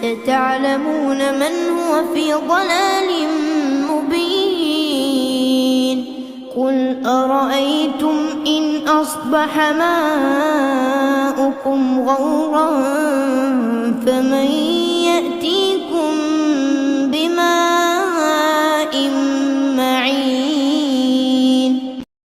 فستعلمون من هو في ضلال مبين. قل أرأيتم إن أصبح ماؤكم غورا فمن يأتي